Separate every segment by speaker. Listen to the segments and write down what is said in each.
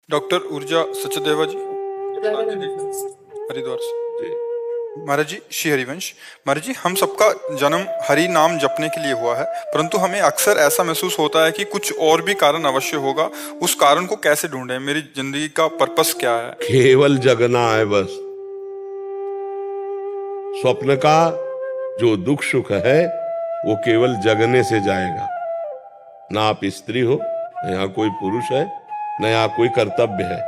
Speaker 1: Doctor ऊर्जा सचदेवा जी, हरिद्वार से। महाराज जी, श्री हरिवंश। महाराज जी, हम सबका जन्म हरि नाम जपने के लिए हुआ है, परंतु हमें अक्सर ऐसा महसूस होता है कि कुछ और भी कारण अवश्य होगा। उस कारण को कैसे ढूंढें? मेरी जिंदगी का पर्पस क्या है?
Speaker 2: केवल जगना है बस। स्वप्न का जो दुख सुख है वो केवल जगने से जाएगा। ना आप स्त्री हो, न यहाँ कोई पुरुष है, न यहाँ कोई कर्तव्य है।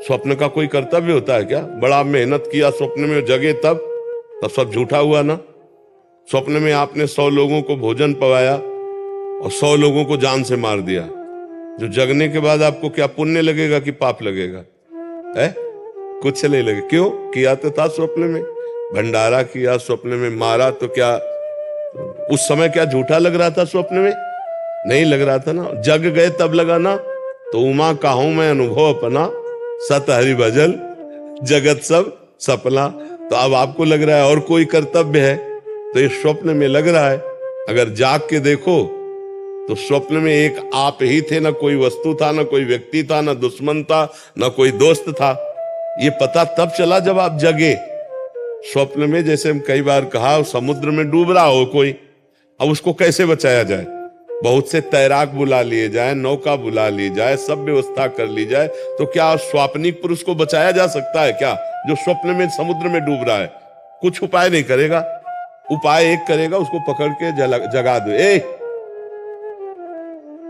Speaker 2: स्वप्न का कोई कर्तव्य होता है क्या? बड़ा मेहनत किया स्वप्न में, जगे तब सब झूठा हुआ ना। स्वप्न में आपने 100 लोगों को भोजन पवाया और 100 लोगों को जान से मार दिया। जो जगने के बाद आपको क्या पुण्य लगेगा कि पाप लगेगा? है कुछ नहीं लगे। क्यों? किया तो था स्वप्न में, भंडारा किया स्वप्न में, मारा तो क्या उस समय क्या झूठा लग रहा था? स्वप्न में नहीं लग रहा था ना। जग गए तब लगा ना। तो उमा कहूं मैं अनुभव अपना, सत हरि भजल जगत सब सपना। तो अब आपको लग रहा है और कोई कर्तव्य है, तो ये स्वप्न में लग रहा है। अगर जाग के देखो तो स्वप्न में एक आप ही थे, ना कोई वस्तु था, ना कोई व्यक्ति था, ना दुश्मन था, ना कोई दोस्त था। ये पता तब चला जब आप जगे। स्वप्न में जैसे हम कई बार कहा, समुद्र में डूब रहा हो कोई, अब उसको कैसे बचाया जाए? बहुत से तैराक बुला लिए जाए, नौका बुला ली जाए, सब व्यवस्था कर ली जाए, तो क्या स्वाप्निक पुरुष को बचाया जा सकता है क्या, जो स्वप्न में समुद्र में डूब रहा है? कुछ उपाय नहीं करेगा। उपाय एक करेगा, उसको पकड़ के जगा दो।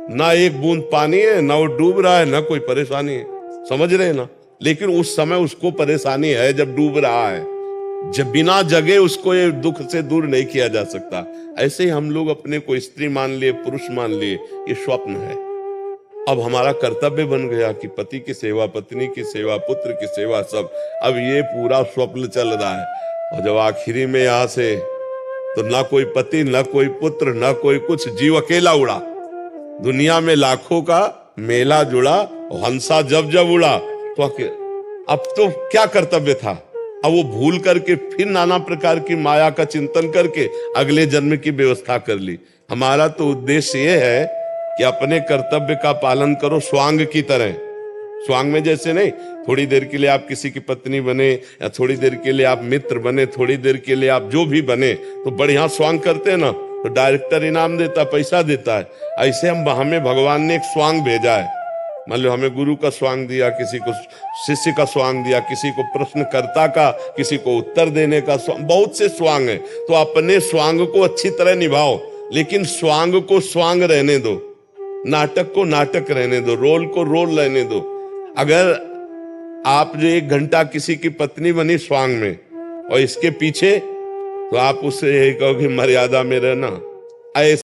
Speaker 2: ना एक बूंद पानी है, ना वो डूब रहा है, ना कोई परेशानी है। समझ रहे ना? लेकिन उस समय उसको परेशानी है जब डूब रहा है। जब बिना जगे उसको ये दुख से दूर नहीं किया जा सकता। ऐसे ही हम लोग अपने को स्त्री मान लिए, पुरुष मान लिए, ये स्वप्न है। अब हमारा कर्तव्य बन गया कि पति की सेवा, पत्नी की सेवा, पुत्र की सेवा, सब। अब ये पूरा स्वप्न चल रहा है। और जब आखिरी में यहां से तो ना कोई पति, ना कोई पुत्र, ना कोई कुछ, जीव अकेला उड़ा। दुनिया में लाखों का मेला जुड़ा, हंसा जब जब उड़ा। तो अब तो क्या कर्तव्य था? अब वो भूल करके फिर नाना प्रकार की माया का चिंतन करके अगले जन्म की व्यवस्था कर ली। हमारा तो उद्देश्य ये है कि अपने कर्तव्य का पालन करो स्वांग की तरह। स्वांग में जैसे नहीं, थोड़ी देर के लिए आप किसी की पत्नी बने, या थोड़ी देर के लिए आप मित्र बने, थोड़ी देर के लिए आप जो भी बने, तो बढ़िया स्वांग करते हैं ना, तो डायरेक्टर इनाम देता, पैसा देता है। ऐसे हमें भगवान ने एक स्वांग भेजा है। मान लो हमें गुरु का स्वांग दिया, किसी को शिष्य का स्वांग दिया, किसी को प्रश्नकर्ता का, किसी को उत्तर देने का स्वांग, बहुत से स्वांग है। तो अपने स्वांग को अच्छी तरह निभाओ, लेकिन स्वांग को स्वांग रहने दो, नाटक को नाटक रहने दो, रोल को रोल रहने दो। अगर आप जो 1 घंटा किसी की पत्नी बनी स्वांग में, और इसके पीछे, तो आप उससे यही कहो कि मर्यादा में रहना। ऐसे